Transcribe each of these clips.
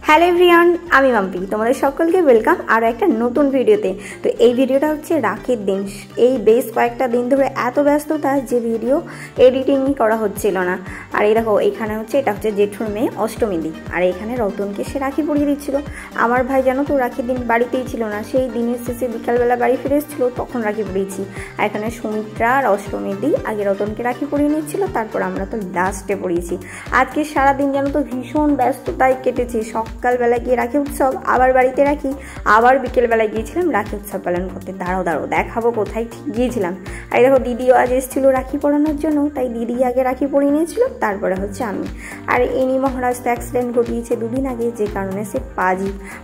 Hello everyone, আমি মাম্পি, তোমাদের সকলকে ওয়েলকাম আরও একটা নতুন ভিডিওতে। তো এই ভিডিওটা হচ্ছে রাখির দিন। এই বেশ কয়েকটা দিন ধরে এত ব্যস্ততা যে ভিডিও এডিটিংই করা হচ্ছিল না। আর এই দেখো, এখানে হচ্ছে এটা হচ্ছে জেঠুর মেয়ে অষ্টমী দিন, আর এখানে রতনকে সে রাখি পরিয়ে দিচ্ছিল। আমার ভাই জানো তো রাখির দিন বাড়িতেই ছিল না, সেই দিনের শেষে বিকালবেলা বাড়ি ফিরে এসেছিলো, তখন রাখি পরিয়েছি। আর এখানে সুমিত্রা আর অষ্টমী দিন আগে রতনকে রাখি পরিয়ে নিচ্ছিল, তারপর আমরা তো লাস্টে পরিয়েছি। আজকে সারাদিন জানো তো ভীষণ ব্যস্ততায় কেটেছে। সকালবেলা গিয়ে রাখি উৎসব, আবার বাড়িতে রাখি, আবার বিকেলবেলায় গিয়েছিলাম রাখি উৎসব পালন করতে। দাঁড়াও দেখাবো কোথায় গিয়েছিলাম। আর দেখো, দিদিও আজ এসেছিলো রাখি পরানোর জন্য, তাই দিদি আগে রাখি পরিয়ে নিয়েছিল, তারপরে হচ্ছে আমি। আর এনি মহারাজ তো অ্যাক্সিডেন্ট ঘটিয়েছে দুদিন আগে, যে কারণে সে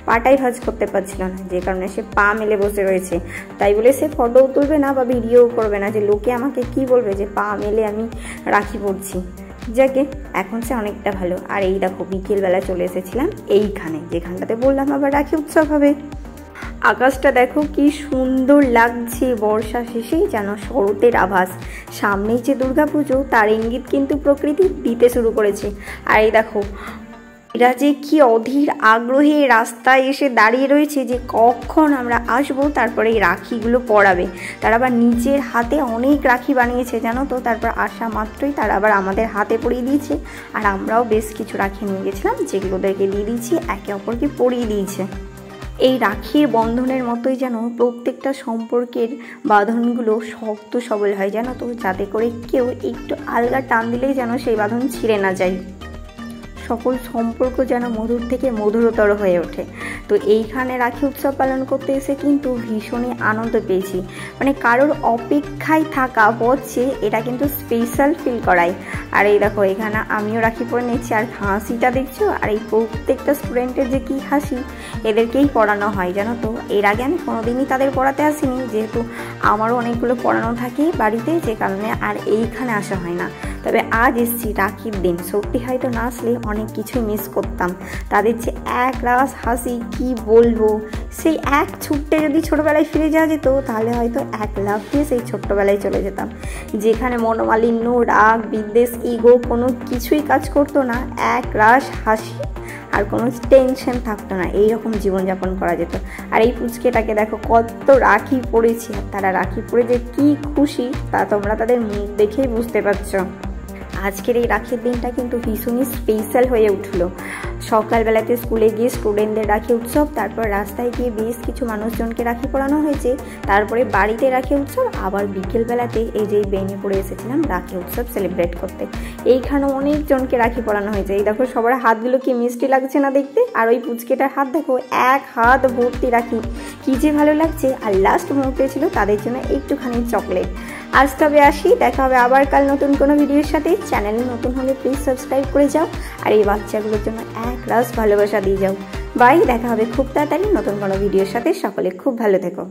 পাটাই ভাঁজ করতে পারছিল না, যে কারণে সে পা মেলে বসে রয়েছে। তাই বলে সে ফটোও তুলবে না বা ভিডিও করবে না, যে লোকে আমাকে কি বলবে যে পা মেলে আমি রাখি পরছি। যাকে এখন সে অনেকটা ভালো। আর এই দেখো, বিকেলবেলা চলে এসেছিলাম এইখানে, যেখানটাতে বললাম আবার রাখি উৎসব হবে। আকাশটা দেখো কি সুন্দর লাগছে, বর্ষা শেষেই যেন শরতের আভাস। সামনেই যে দুর্গাপুজো, তার ইঙ্গিত কিন্তু প্রকৃতি দিতে শুরু করেছে। আর এই দেখো, এরা যে কি অধীর আগ্রহে রাস্তায় এসে দাঁড়িয়ে রয়েছে যে কখন আমরা আসবো, তারপরে এই রাখিগুলো পরাবে। তারা আবার নিজের হাতে অনেক রাখি বানিয়েছে জানো তো, তারপর আসা মাত্রই তারা আবার আমাদের হাতে পরিয়ে দিয়েছে। আর আমরাও বেশ কিছু রাখি নিয়ে গেছিলাম, যেগুলো ওদেরকে দিয়ে দিয়েছি, একে অপরকে পরিয়ে দিয়েছে। এই রাখির বন্ধনের মতোই যেন প্রত্যেকটা সম্পর্কের বাঁধনগুলো শক্ত সবল হয় জানো তো, যাতে করে কেউ একটু আলগা টান দিলেই যেন সেই বাঁধন ছিঁড়ে না যায়। সকল সম্পর্ক যেন মধুর থেকে মধুরতর হয়ে ওঠে। তো এইখানে রাখি উৎসব পালন করতে এসে কিন্তু ভীষণই আনন্দ পেয়েছি। মানে কারোর অপেক্ষায় থাকা হচ্ছে, এটা কিন্তু স্পেশাল ফিল করায়। আর এই দেখো, এখানে আমিও রাখি পরে নিচ্ছি, আর হাসিটা দেখছো, আর এই প্রত্যেকটা স্টুডেন্টের যে কি হাসি, এদেরকেই পড়ানো হয় জানো তো। এর আগে আমি কোনোদিনই তাদের পড়াতে আসিনি, যেহেতু আমারও অনেকগুলো পড়ানো থাকে বাড়িতে, যে কারণে আর এইখানে আসা হয় না। তবে আজ এসেছি রাখির দিন, সত্যি হয়তো না আসলে অনেক কিছুই মিস করতাম। তাদের যে এক রাস হাসি, কি বলবো। সেই এক ছুট্টে যদি ছোটোবেলায় ফিরে যাওয়া যেত, তাহলে হয়তো এক লাফ দিয়ে সেই ছোট্টবেলায় চলে যেতাম, যেখানে মনোমালিন্য, রাগ, বিদ্বেষ, ইগো কোনো কিছুই কাজ করতো না। এক রাস হাসি আর কোনো টেনশন থাকতো না, এইরকম জীবনযাপন করা যেত। আর এই পুচকেটাকে দেখো কত রাখি পড়েছি, আর তারা রাখি পরে যে কী খুশি, তা তোমরা তাদের মুখ দেখেই বুঝতে পারছো। আজকের এই রাখির দিনটা কিন্তু ভীষণই স্পেশাল হয়ে উঠলো। সকালবেলাতে স্কুলে গিয়ে স্টুডেন্টদের রাখি উৎসব, তারপর রাস্তায় গিয়ে বেশ কিছু মানুষজনকে রাখি পরানো হয়েছে, তারপরে বাড়িতে রাখি উৎসব, আবার বিকেলবেলাতে এই যে বেনে পড়ে এসেছিলাম রাখি উৎসব সেলিব্রেট করতে। এইখানে অনেকজনকে রাখি পরানো হয়েছে। এই দেখো, সবার হাতগুলো কি মিষ্টি লাগছে না দেখতে। আর ওই পুচকেটার হাত দেখো, এক হাত ভর্তি রাখি, কী যে ভালো লাগছে। আর লাস্ট মুহূর্তে ছিল তাদের জন্য একটুখানি চকলেট। আজ তবে আসি, দেখা হবে আবার কাল নতুন কোনো ভিডিওর সাথে। চ্যানেলে নতুন হলে প্লিজ সাবস্ক্রাইব করে যাও, আর এই বাচ্চাগুলোর জন্য এক রাস ভালোবাসা দিয়ে যাও। বাই, দেখা হবে খুব তাড়াতাড়ি নতুন কোনো ভিডিওর সাথে। সকলে খুব ভালো থেকো।